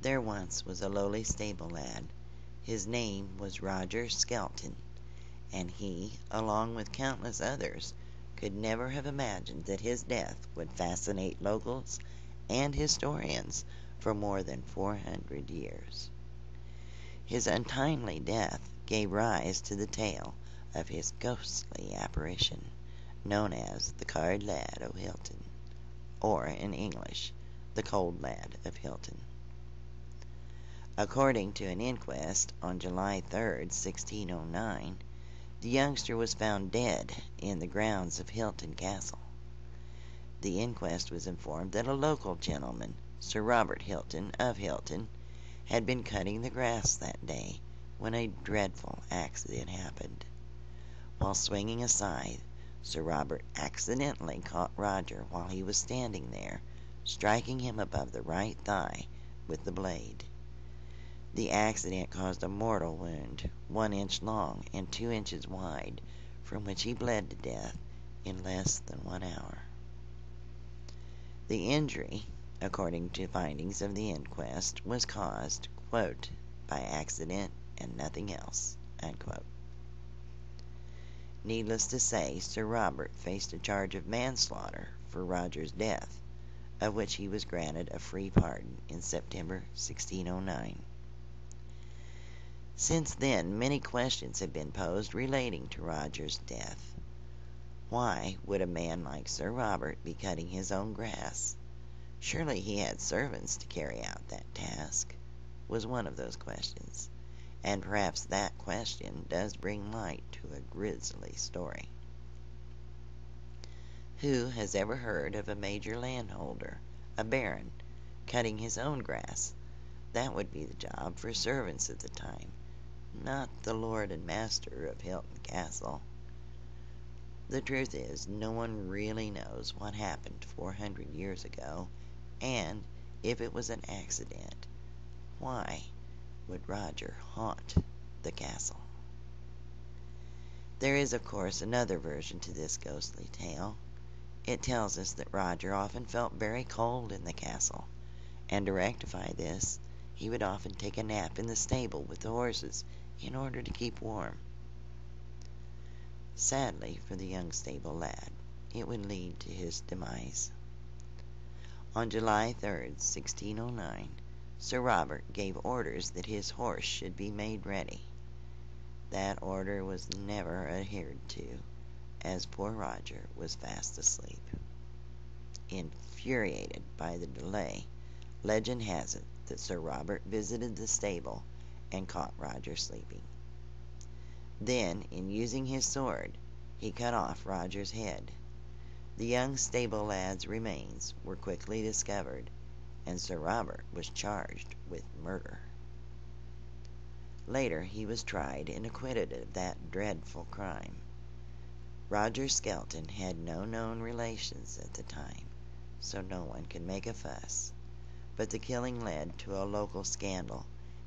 There once was a lowly stable lad. His name was Roger Skelton, and he, along with countless others, could never have imagined that his death would fascinate locals and historians for more than 400 years. His untimely death gave rise to the tale of his ghostly apparition, known as the Card Lad of Hylton, or in English, the Cold Lad of Hylton. According to an inquest on July 3rd, 1609, the youngster was found dead in the grounds of Hylton Castle. The inquest was informed that a local gentleman, Sir Robert Hylton of Hylton, had been cutting the grass that day when a dreadful accident happened. While swinging a scythe, Sir Robert accidentally caught Roger while he was standing there, striking him above the right thigh with the blade. The accident caused a mortal wound, 1 inch long and 2 inches wide, from which he bled to death in less than 1 hour. The injury, according to findings of the inquest, was caused, quote, by accident and nothing else, unquote. Needless to say, Sir Robert faced a charge of manslaughter for Roger's death, of which he was granted a free pardon in September 1609. Since then, many questions have been posed relating to Roger's death. Why would a man like Sir Robert be cutting his own grass? Surely he had servants to carry out that task, was one of those questions, and perhaps that question does bring light to a grisly story. Who has ever heard of a major landholder, a baron, cutting his own grass? That would be the job for servants at the time, not the lord and master of Hylton Castle. The truth is, no one really knows what happened 400 years ago, and if it was an accident, why would Roger haunt the castle? There is, of course, another version to this ghostly tale. It tells us that Roger often felt very cold in the castle, and to rectify this, he would often take a nap in the stable with the horses in order to keep warm. Sadly for the young stable lad, it would lead to his demise. On July 3rd, 1609, Sir Robert gave orders that his horse should be made ready. That order was never adhered to, as poor Roger was fast asleep. Infuriated by the delay, legend has it that Sir Robert visited the stable and caught Roger sleeping. Then, in using his sword, he cut off Roger's head. The young stable lad's remains were quickly discovered, and Sir Robert was charged with murder. Later he was tried and acquitted of that dreadful crime. Roger Skelton had no known relations at the time, so no one could make a fuss, but the killing led to a local scandal,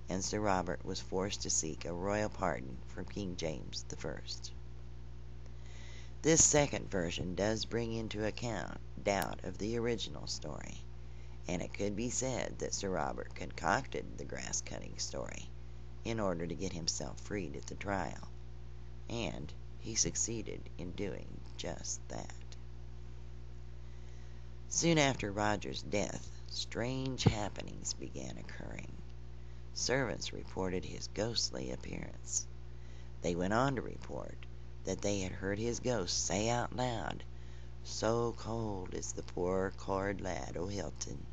and Sir Robert was forced to seek a royal pardon from King James I. This second version does bring into account doubt of the original story, and it could be said that Sir Robert concocted the grass-cutting story in order to get himself freed at the trial, and he succeeded in doing just that. Soon after Roger's death, strange happenings began occurring. Servants reported his ghostly appearance. They went on to report that they had heard his ghost say out loud, "So cold is the poor Card Lad o' Hylton."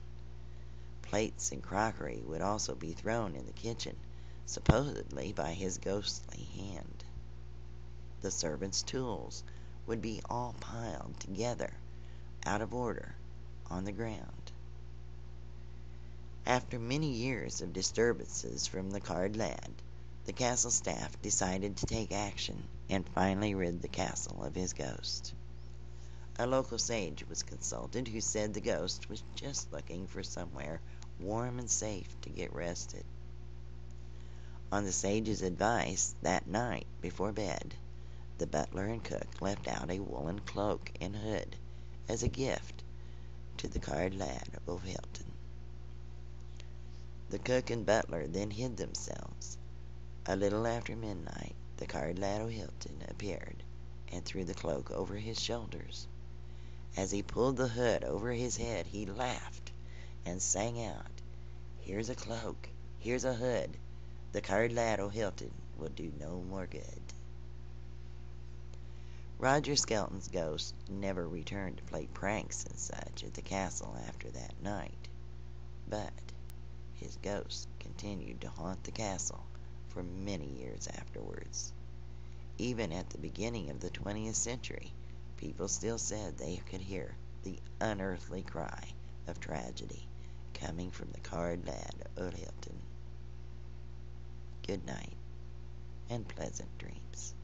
Plates and crockery would also be thrown in the kitchen, supposedly by his ghostly hand. The servants' tools would be all piled together, out of order, on the ground. After many years of disturbances from the Card Lad, the castle staff decided to take action and finally rid the castle of his ghost. A local sage was consulted who said the ghost was just looking for somewhere warm and safe to get rested. On the sage's advice, that night before bed, the butler and cook left out a woolen cloak and hood as a gift to the Card Lad of Hylton. The cook and butler then hid themselves. A little after midnight, the card lad of Hylton appeared and threw the cloak over his shoulders. As he pulled the hood over his head, he laughed and sang out, "Here's a cloak, here's a hood. The card lad o' Hylton will do no more good." Roger Skelton's ghost never returned to play pranks and such at the castle after that night, but his ghost continued to haunt the castle for many years afterwards. Even at the beginning of the 20th century, people still said they could hear the unearthly cry of tragedy coming from the card lad of Hylton. Good night and pleasant dreams.